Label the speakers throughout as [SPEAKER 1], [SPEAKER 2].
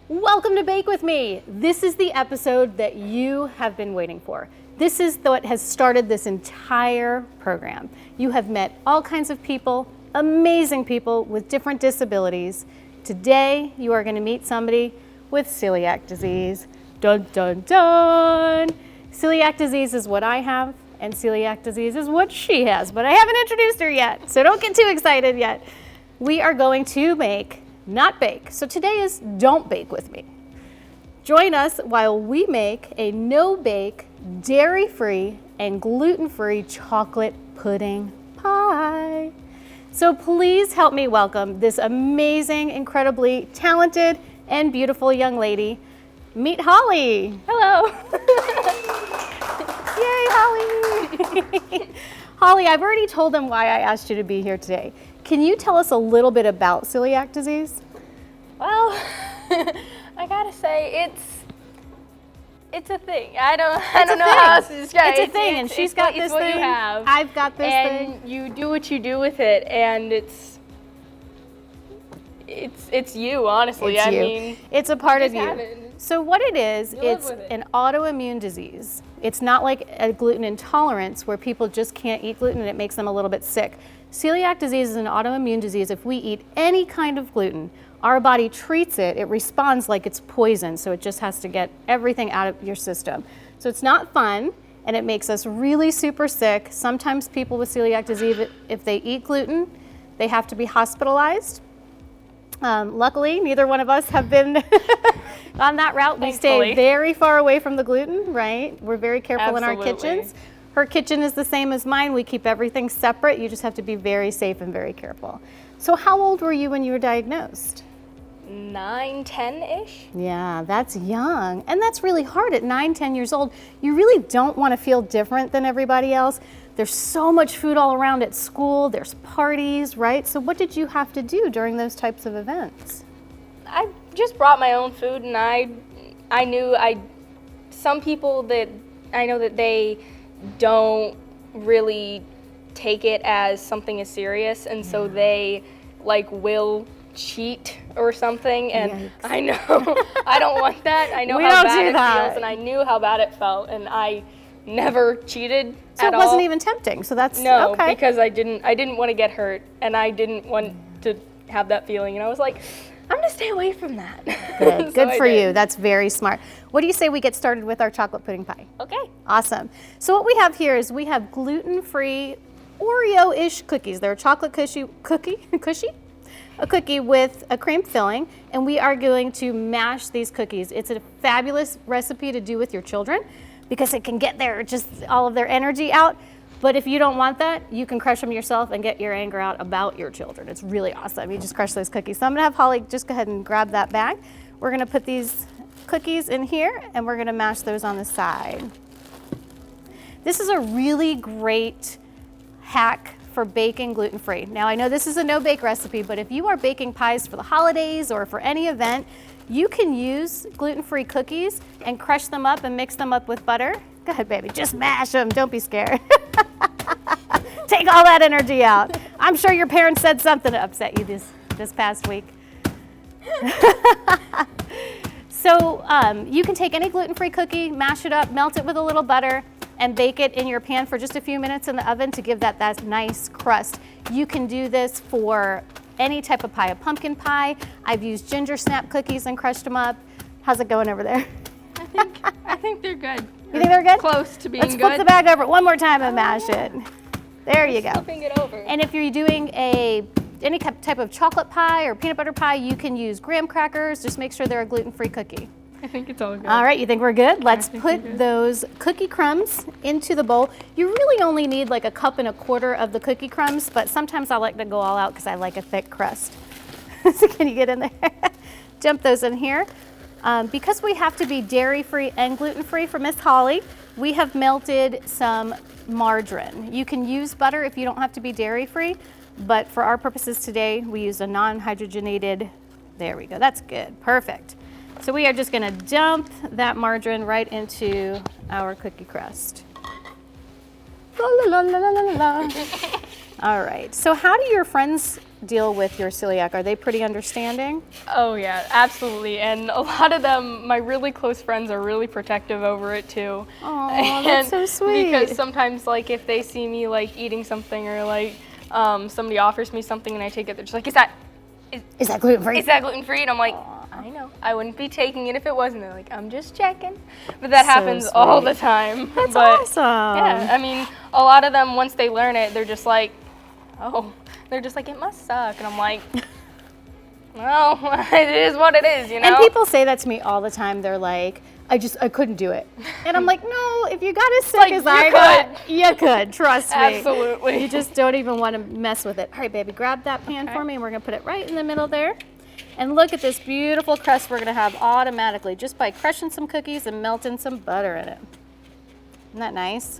[SPEAKER 1] Welcome to Bake With Me. This is the episode that you have been waiting for. This is what has started this entire program. You have met all kinds of people, amazing people with different disabilities. Today, you are going to meet somebody with celiac disease. Dun, dun, dun. Celiac disease is what I have, and celiac disease is what she has, but I haven't introduced her yet, so don't get too excited yet. We are going to make, not bake. So today is Don't Bake With Me. Join us while we make a no-bake, dairy-free, and gluten-free chocolate pudding pie. So please help me welcome this amazing, incredibly talented, and beautiful young lady. Meet Holly.
[SPEAKER 2] Hello.
[SPEAKER 1] Yay, Holly. Holly, I've already told them why I asked you to be here today. Can you tell us a little bit about celiac disease?
[SPEAKER 2] Well, I gotta say it's a thing. I don't know how else to describe it.
[SPEAKER 1] It's a thing, and she's got this
[SPEAKER 2] what
[SPEAKER 1] thing.
[SPEAKER 2] You have,
[SPEAKER 1] I've got this thing.
[SPEAKER 2] and you do what you do with it, and it's you, honestly.
[SPEAKER 1] It's
[SPEAKER 2] I
[SPEAKER 1] you.
[SPEAKER 2] mean,
[SPEAKER 1] It's a part of
[SPEAKER 2] just
[SPEAKER 1] you.
[SPEAKER 2] have it.
[SPEAKER 1] So what it is,
[SPEAKER 2] You live
[SPEAKER 1] it's
[SPEAKER 2] with it.
[SPEAKER 1] an autoimmune disease. It's not like a gluten intolerance where people just can't eat gluten and it makes them a little bit sick. Celiac disease is an autoimmune disease. If we eat any kind of gluten, our body treats it, it responds like it's poison, so it just has to get everything out of your system. So it's not fun, and it makes us really super sick. Sometimes people with celiac disease, if they eat gluten, they have to be hospitalized. Luckily, neither one of us have been on that route. We stay
[SPEAKER 2] Thankfully.
[SPEAKER 1] very far away from the gluten, right? We're very careful in our
[SPEAKER 2] Absolutely.
[SPEAKER 1] kitchens. Her kitchen is the same as mine. We keep everything separate. You just have to be very safe and very careful. So how old were you when you were diagnosed?
[SPEAKER 2] 9, 10-ish.
[SPEAKER 1] Yeah, that's young. And that's really hard at 9, 10 years old. You really don't want to feel different than everybody else. There's so much food all around at school. There's parties, right? So what did you have to do during those types of events?
[SPEAKER 2] I just brought my own food, and I knew some people that I know that they don't really take it as something as serious, and so they will cheat or something, and
[SPEAKER 1] Yikes.
[SPEAKER 2] I know I don't want that. I know
[SPEAKER 1] We
[SPEAKER 2] how
[SPEAKER 1] don't
[SPEAKER 2] bad
[SPEAKER 1] do
[SPEAKER 2] it
[SPEAKER 1] that.
[SPEAKER 2] feels, and I knew how bad it felt, and I never cheated
[SPEAKER 1] So
[SPEAKER 2] at
[SPEAKER 1] it wasn't
[SPEAKER 2] all.
[SPEAKER 1] even tempting. So that's
[SPEAKER 2] No,
[SPEAKER 1] okay.
[SPEAKER 2] because I didn't want to get hurt, and I didn't want to have that feeling, and I was like, I'm gonna stay away from that.
[SPEAKER 1] Good,
[SPEAKER 2] So
[SPEAKER 1] good
[SPEAKER 2] I
[SPEAKER 1] for
[SPEAKER 2] did.
[SPEAKER 1] you. That's very smart. What do you say we get started with our chocolate pudding pie?
[SPEAKER 2] Okay.
[SPEAKER 1] Awesome. So what we have here is we have gluten-free Oreo-ish cookies. They're a chocolate a cookie with a cream filling, and we are going to mash these cookies. It's a fabulous recipe to do with your children because it can get all of their energy out. But if you don't want that, you can crush them yourself and get your anger out about your children. It's really awesome. You just crush those cookies. So I'm gonna have Holly just go ahead and grab that bag. We're gonna put these cookies in here, and we're gonna mash those on the side. This is a really great hack for baking gluten-free. Now I know this is a no-bake recipe, but if you are baking pies for the holidays or for any event, you can use gluten-free cookies and crush them up and mix them up with butter. Go ahead, baby, just mash them, don't be scared. Take all that energy out. I'm sure your parents said something to upset you this past week. So you can take any gluten-free cookie, mash it up, melt it with a little butter, and bake it in your pan for just a few minutes in the oven to give that nice crust. You can do this for any type of pie, a pumpkin pie. I've used ginger snap cookies and crushed them up. How's it going over there?
[SPEAKER 2] I think they're good.
[SPEAKER 1] You think they're good?
[SPEAKER 2] Close to being
[SPEAKER 1] Let's
[SPEAKER 2] good.
[SPEAKER 1] flip the bag over one more time and mash it. There you go.
[SPEAKER 2] Flipping it over.
[SPEAKER 1] And if you're doing any type of chocolate pie or peanut butter pie, you can use graham crackers. Just make sure they're a gluten-free cookie.
[SPEAKER 2] I think it's all good.
[SPEAKER 1] All right, you think we're good? Let's
[SPEAKER 2] think we're
[SPEAKER 1] put
[SPEAKER 2] good.
[SPEAKER 1] those cookie crumbs into the bowl. You really only need like 1.25 cups of the cookie crumbs, but sometimes I like to go all out because I like a thick crust. So can you get in there? Dump those in here. Because we have to be dairy-free and gluten-free for Miss Holly, we have melted some margarine. You can use butter if you don't have to be dairy-free, but for our purposes today, we use a non-hydrogenated, there we go, that's good, perfect. So we are just gonna dump that margarine right into our cookie crust. La, la, la, la, la, la, la. All right, so how do your friends deal with your celiac? Are they pretty understanding?
[SPEAKER 2] Oh yeah, absolutely. And a lot of them, my really close friends, are really protective over it too.
[SPEAKER 1] Oh, that's so sweet.
[SPEAKER 2] Because sometimes, like, if they see me like eating something, or like somebody offers me something and I take it, they're just like,
[SPEAKER 1] Is that gluten-free?
[SPEAKER 2] Is that gluten-free? And I'm like, I know. I wouldn't be taking it if it wasn't. They're like, I'm just checking. But that happens
[SPEAKER 1] sweet.
[SPEAKER 2] all the time.
[SPEAKER 1] That's
[SPEAKER 2] but,
[SPEAKER 1] awesome.
[SPEAKER 2] Yeah, I mean, a lot of them, once they learn it, they're just like, oh, they're just like, it must suck. And I'm like, well, it is what it is, you know?
[SPEAKER 1] And people say that to me all the time. They're like, I couldn't do it. And I'm like, no, if you got as sick
[SPEAKER 2] like,
[SPEAKER 1] as
[SPEAKER 2] you
[SPEAKER 1] I got, you could, trust me.
[SPEAKER 2] Absolutely.
[SPEAKER 1] You just don't even want to mess with it. All right, baby, grab that pan for me, and we're gonna put it right in the middle there. And look at this beautiful crust we're gonna have automatically just by crushing some cookies and melting some butter in it. Isn't that nice?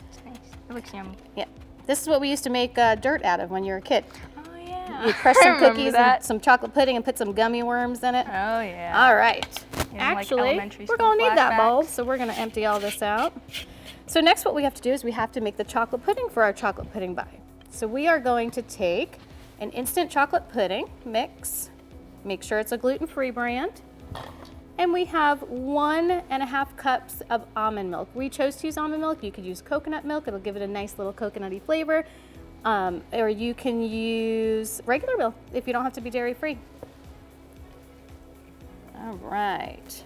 [SPEAKER 2] It's nice. It looks yummy.
[SPEAKER 1] Yeah. This is what we used to make dirt out of when you were a kid.
[SPEAKER 2] Oh, yeah.
[SPEAKER 1] You crush
[SPEAKER 2] I
[SPEAKER 1] some
[SPEAKER 2] remember
[SPEAKER 1] cookies
[SPEAKER 2] that.
[SPEAKER 1] and some chocolate pudding and put some gummy worms in it.
[SPEAKER 2] Oh, yeah.
[SPEAKER 1] All right.
[SPEAKER 2] Like,
[SPEAKER 1] Actually,
[SPEAKER 2] elementary
[SPEAKER 1] we're
[SPEAKER 2] school
[SPEAKER 1] going to need that bowl,
[SPEAKER 2] flashbacks.
[SPEAKER 1] so we're going to empty all this out. So next what we have to do is we have to make the chocolate pudding for our chocolate pudding pie. So we are going to take an instant chocolate pudding mix, make sure it's a gluten-free brand, and we have 1.5 cups of almond milk. We chose to use almond milk. You could use coconut milk. It'll give it a nice little coconutty flavor. Or you can use regular milk if you don't have to be dairy-free. All right.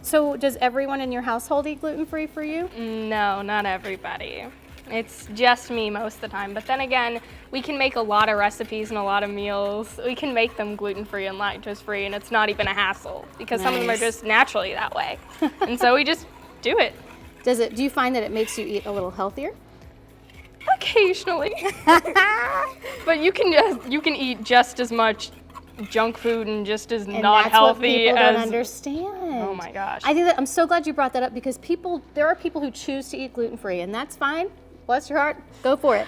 [SPEAKER 1] So does everyone in your household eat gluten-free for you?
[SPEAKER 2] No, not everybody. It's just me most of the time. But then again, we can make a lot of recipes and a lot of meals. We can make them gluten-free and lactose-free, and it's not even a hassle because some of them are
[SPEAKER 1] Nice.
[SPEAKER 2] just naturally that way. And so we just do it.
[SPEAKER 1] Do you find that it makes you eat a little healthier?
[SPEAKER 2] Occasionally. But you can eat just as much junk food and just as
[SPEAKER 1] And
[SPEAKER 2] not
[SPEAKER 1] that's what
[SPEAKER 2] healthy
[SPEAKER 1] people
[SPEAKER 2] as
[SPEAKER 1] don't understand.
[SPEAKER 2] Oh my gosh.
[SPEAKER 1] I think that I'm so glad you brought that up because there are people who choose to eat gluten-free, and that's fine. Bless your heart, go for it.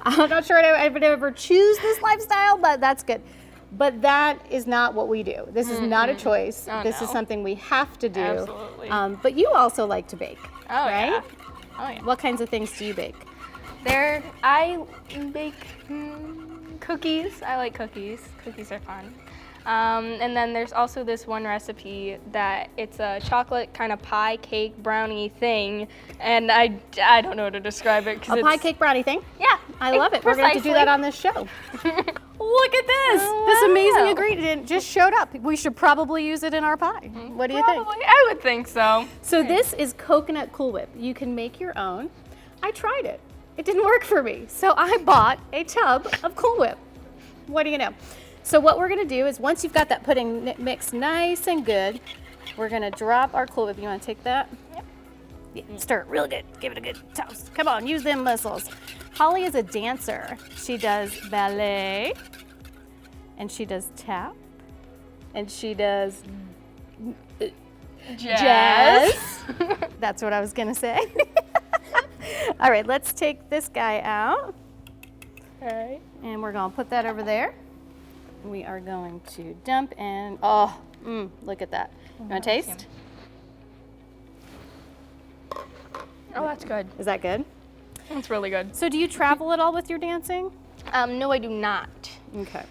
[SPEAKER 1] I'm not sure I would ever choose this lifestyle, but that's good. But that is not what we do. This is not a choice.
[SPEAKER 2] Oh,
[SPEAKER 1] This is
[SPEAKER 2] no.
[SPEAKER 1] something we have to do.
[SPEAKER 2] Absolutely.
[SPEAKER 1] But you also like to bake,
[SPEAKER 2] Oh
[SPEAKER 1] right?
[SPEAKER 2] yeah. Oh yeah.
[SPEAKER 1] What kinds of things do you bake?
[SPEAKER 2] I bake cookies. I like cookies. Cookies are fun. And then there's also this one recipe that it's a chocolate kind of pie cake brownie thing, and I don't know how to describe it.
[SPEAKER 1] A pie cake brownie thing?
[SPEAKER 2] Yeah.
[SPEAKER 1] I love it. We're going to have to do that on this show. Look at this. This amazing
[SPEAKER 2] Wow.
[SPEAKER 1] ingredient just showed up. We should probably use it in our pie. What do you think?
[SPEAKER 2] Probably. I would think so.
[SPEAKER 1] So this is coconut Cool Whip. You can make your own. I tried it. It didn't work for me. So I bought a tub of Cool Whip. What do you know? So what we're gonna do is once you've got that pudding mixed nice and good, we're gonna drop our Cool Whip. You wanna take that?
[SPEAKER 2] Yep.
[SPEAKER 1] Yeah, stir it real good. Give it a good toast. Come on, use them muscles. Holly is a dancer. She does ballet, and she does tap, and she does jazz. That's what I was gonna say. All right, let's take this guy out.
[SPEAKER 2] All right.
[SPEAKER 1] And we're gonna put that over there. We are going to dump in, look at that. You wanna taste?
[SPEAKER 2] Oh, that's good.
[SPEAKER 1] Is that good?
[SPEAKER 2] That's really good.
[SPEAKER 1] So do you travel at all with your dancing?
[SPEAKER 2] No, I do not.
[SPEAKER 1] Okay.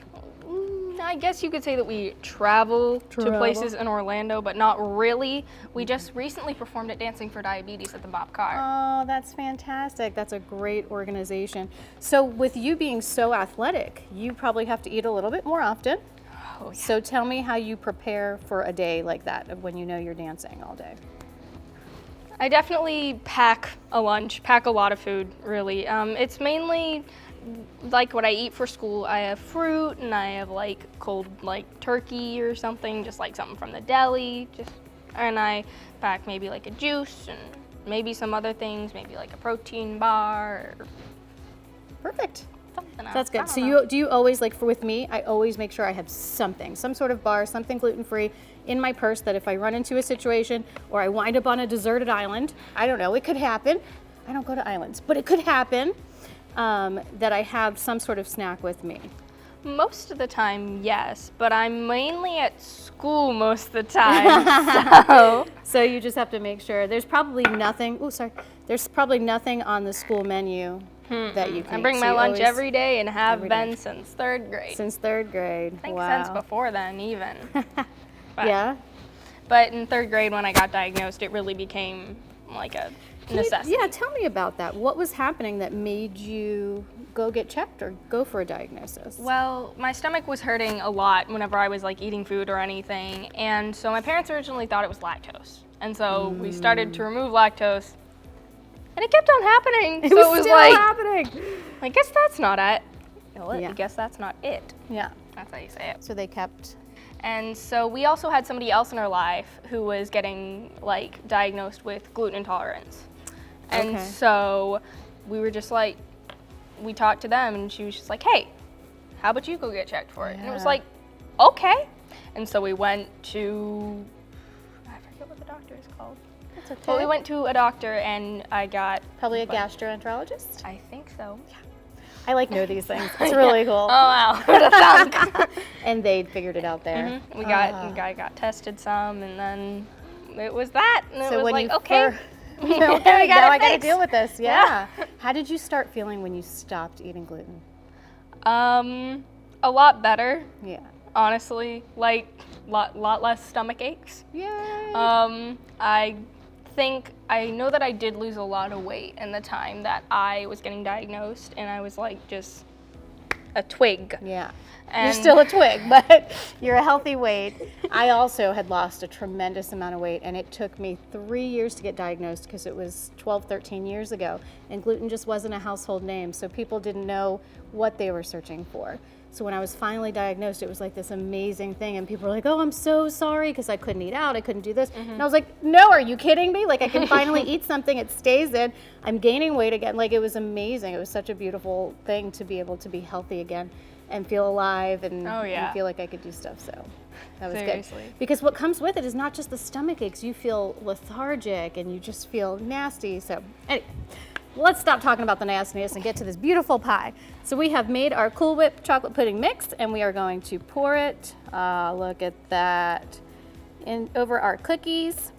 [SPEAKER 2] I guess you could say that we travel to places in Orlando, but not really. We just recently performed at Dancing for Diabetes at the Bob Carr.
[SPEAKER 1] Oh, that's fantastic. That's a great organization. So with you being so athletic, you probably have to eat a little bit more often.
[SPEAKER 2] Oh, yeah.
[SPEAKER 1] So tell me how you prepare for a day like that of when you know you're dancing all day.
[SPEAKER 2] I definitely pack a lunch, pack a lot of food, really. It's mainly like what I eat for school. I have fruit and I have like cold like turkey or something, just like something from the deli. And I pack maybe like a juice and maybe some other things, maybe like a protein bar or
[SPEAKER 1] Perfect.
[SPEAKER 2] something else.
[SPEAKER 1] That's
[SPEAKER 2] I
[SPEAKER 1] good.
[SPEAKER 2] don't
[SPEAKER 1] So
[SPEAKER 2] know.
[SPEAKER 1] do you always, like with me, I always make sure I have something, some sort of bar, something gluten-free in my purse that if I run into a situation or I wind up on a deserted island, I don't know, it could happen. I don't go to islands, but it could happen that I have some sort of snack with me.
[SPEAKER 2] Most of the time, yes, but I'm mainly at school most of the time.
[SPEAKER 1] So you just have to make sure. There's probably nothing, there's probably nothing on the school menu that you can
[SPEAKER 2] I
[SPEAKER 1] eat.
[SPEAKER 2] bring
[SPEAKER 1] So
[SPEAKER 2] my
[SPEAKER 1] you
[SPEAKER 2] lunch
[SPEAKER 1] always-
[SPEAKER 2] every day and have
[SPEAKER 1] every
[SPEAKER 2] been
[SPEAKER 1] day.
[SPEAKER 2] since 3rd grade.
[SPEAKER 1] Since 3rd grade.
[SPEAKER 2] I think
[SPEAKER 1] Wow.
[SPEAKER 2] since before then even. But,
[SPEAKER 1] Yeah?
[SPEAKER 2] But in 3rd grade when I got diagnosed, it really became like a necessity.
[SPEAKER 1] Yeah, tell me about that. What was happening that made you go get checked or go for a diagnosis?
[SPEAKER 2] Well, my stomach was hurting a lot whenever I was like eating food or anything, and so my parents originally thought it was lactose, and so we started to remove lactose, and it kept on happening.
[SPEAKER 1] It
[SPEAKER 2] so
[SPEAKER 1] was
[SPEAKER 2] it was
[SPEAKER 1] still
[SPEAKER 2] like,
[SPEAKER 1] happening.
[SPEAKER 2] I guess that's not it.
[SPEAKER 1] Yeah.
[SPEAKER 2] I guess that's not it.
[SPEAKER 1] Yeah.
[SPEAKER 2] That's how you say it.
[SPEAKER 1] So they kept.
[SPEAKER 2] And so we also had somebody else in our life who was getting like diagnosed with gluten intolerance, and
[SPEAKER 1] Okay.
[SPEAKER 2] so we were just like, we talked to them, and she was just like, hey, how about you go get checked for it? And it was
[SPEAKER 1] Yeah.
[SPEAKER 2] like, okay. And so we went to, I forget what the doctor is called.
[SPEAKER 1] That's okay.
[SPEAKER 2] But we went to a doctor, and I got,
[SPEAKER 1] Probably a gastroenterologist.
[SPEAKER 2] I think so. Yeah.
[SPEAKER 1] I like know these things. It's really cool.
[SPEAKER 2] Oh wow, what a thunk.
[SPEAKER 1] And they figured it out there.
[SPEAKER 2] We got tested some, and then it was that, and it
[SPEAKER 1] So
[SPEAKER 2] was
[SPEAKER 1] when
[SPEAKER 2] like,
[SPEAKER 1] you
[SPEAKER 2] okay.
[SPEAKER 1] okay,
[SPEAKER 2] we
[SPEAKER 1] now
[SPEAKER 2] got
[SPEAKER 1] I got to deal with this. Yeah.
[SPEAKER 2] Yeah.
[SPEAKER 1] How did you start feeling when you stopped eating gluten?
[SPEAKER 2] A lot better,
[SPEAKER 1] Yeah.
[SPEAKER 2] honestly. Like, lot less stomach aches.
[SPEAKER 1] Yay.
[SPEAKER 2] I know that I did lose a lot of weight in the time that I was getting diagnosed, and I was like just a twig.
[SPEAKER 1] Yeah.
[SPEAKER 2] And
[SPEAKER 1] You're still a twig, but you're a healthy weight. I also had lost a tremendous amount of weight, and it took me 3 years to get diagnosed because it was 12, 13 years ago, and gluten just wasn't a household name, so people didn't know what they were searching for. So when I was finally diagnosed, it was like this amazing thing, and people were like, oh, I'm so sorry, because I couldn't eat out, I couldn't do this. And I was like, no, are you kidding me? Like, I can finally eat something, it stays in, I'm gaining weight again. Like, it was amazing. It was such a beautiful thing to be able to be healthy again and feel alive and,
[SPEAKER 2] Oh, yeah.
[SPEAKER 1] and feel like I could do stuff, so that was
[SPEAKER 2] Seriously.
[SPEAKER 1] good. Because what comes with it is not just the stomach aches, you feel lethargic and you just feel nasty. So anyway, let's stop talking about the nastiness and get to this beautiful pie. So we have made our Cool Whip chocolate pudding mix, and we are going to pour it, look at that, over our cookies.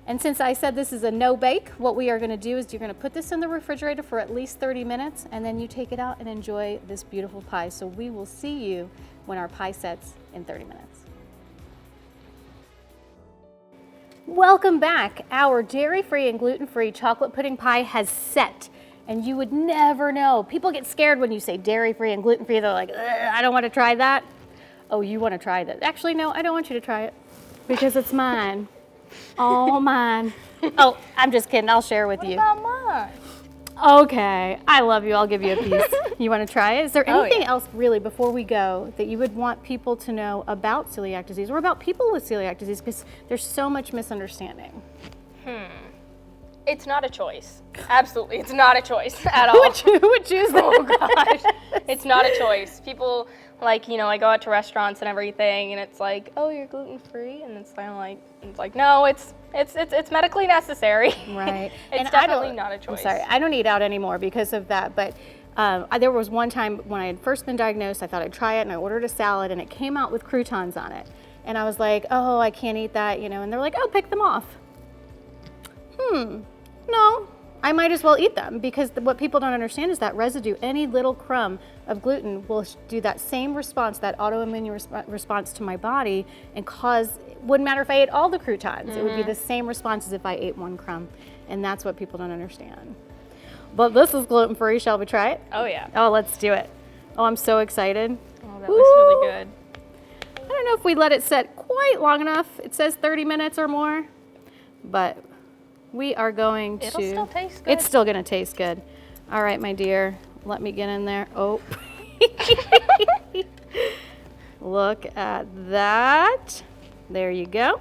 [SPEAKER 1] And since I said this is a no bake, what we are going to do is you're going to put this in the refrigerator for at least 30 minutes, and then you take it out and enjoy this beautiful pie. So we will see you when our pie sets in 30 minutes. Welcome back. Our dairy-free and gluten-free chocolate pudding pie has set, and you would never know. People get scared when you say dairy-free and gluten-free. They're like, I don't want to try that. Oh, you want to try that. Actually, no, I don't want you to try it because it's mine. All mine. Oh, I'm just kidding. I'll share with you.
[SPEAKER 2] What about mine?
[SPEAKER 1] Okay, I love you. I'll give you a piece. You want to try it? Is there
[SPEAKER 2] Oh,
[SPEAKER 1] anything
[SPEAKER 2] yeah.
[SPEAKER 1] else really before we go that you would want people to know about celiac disease or about people with celiac disease? Because there's so much misunderstanding.
[SPEAKER 2] It's not a choice. Absolutely, it's not a choice at all.
[SPEAKER 1] Who would choose that?
[SPEAKER 2] Oh gosh, it's not a choice. People like, I go out to restaurants and everything, and it's like, oh, you're gluten free, and it's kind of like, no, it's medically necessary.
[SPEAKER 1] Right.
[SPEAKER 2] It's
[SPEAKER 1] And I
[SPEAKER 2] definitely
[SPEAKER 1] don't-
[SPEAKER 2] not a choice.
[SPEAKER 1] I'm sorry, I don't eat out anymore because of that, but there was one time when I had first been diagnosed, I thought I'd try it, and I ordered a salad, and it came out with croutons on it. And I was like, oh, I can't eat that, and they're like, oh, pick them off. No, I might as well eat them because what people don't understand is that residue, any little crumb of gluten will do that same response, that autoimmune response to my body and wouldn't matter if I ate all the croutons, it would be the same response as if I ate one crumb. And that's what people don't understand. But this is gluten-free, shall we try it?
[SPEAKER 2] Oh yeah.
[SPEAKER 1] Oh, let's do it. Oh, I'm so excited.
[SPEAKER 2] Oh, that looks really good.
[SPEAKER 1] I don't know if we let it set quite long enough. It says 30 minutes or more, but we are going to.
[SPEAKER 2] It'll still taste good.
[SPEAKER 1] It's still going to taste good. All right, my dear, let me get in there. Oh. Look at that. There you go.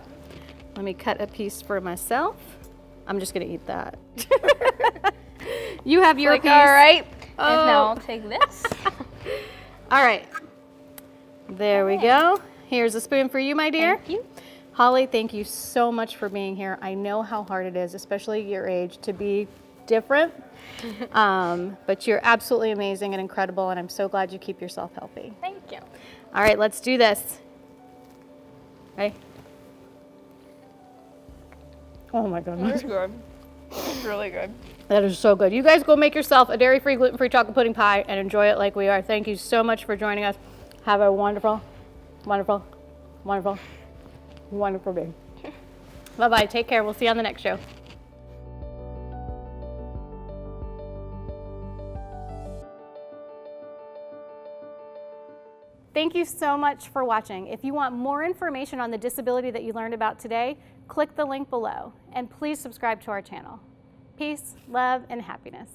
[SPEAKER 1] Let me cut a piece for myself. I'm just going to eat that. You have your piece.
[SPEAKER 2] All right.
[SPEAKER 1] Oh.
[SPEAKER 2] And now I'll take this.
[SPEAKER 1] All right. There we go. Here's a spoon for you, my dear.
[SPEAKER 2] Thank you.
[SPEAKER 1] Holly, thank you so much for being here. I know how hard it is, especially your age, to be different. But you're absolutely amazing and incredible, and I'm so glad you keep yourself healthy.
[SPEAKER 2] Thank you.
[SPEAKER 1] All right, let's do this. Ready? Oh my goodness.
[SPEAKER 2] It's good. It's really good.
[SPEAKER 1] That is so good. You guys go make yourself a dairy-free, gluten-free chocolate pudding pie and enjoy it like we are. Thank you so much for joining us. Have a wonderful, wonderful, wonderful, wonderful day. Bye-bye. Take care. We'll see you on the next show. Thank you so much for watching. If you want more information on the disability that you learned about today, click the link below and please subscribe to our channel. Peace, love, and happiness.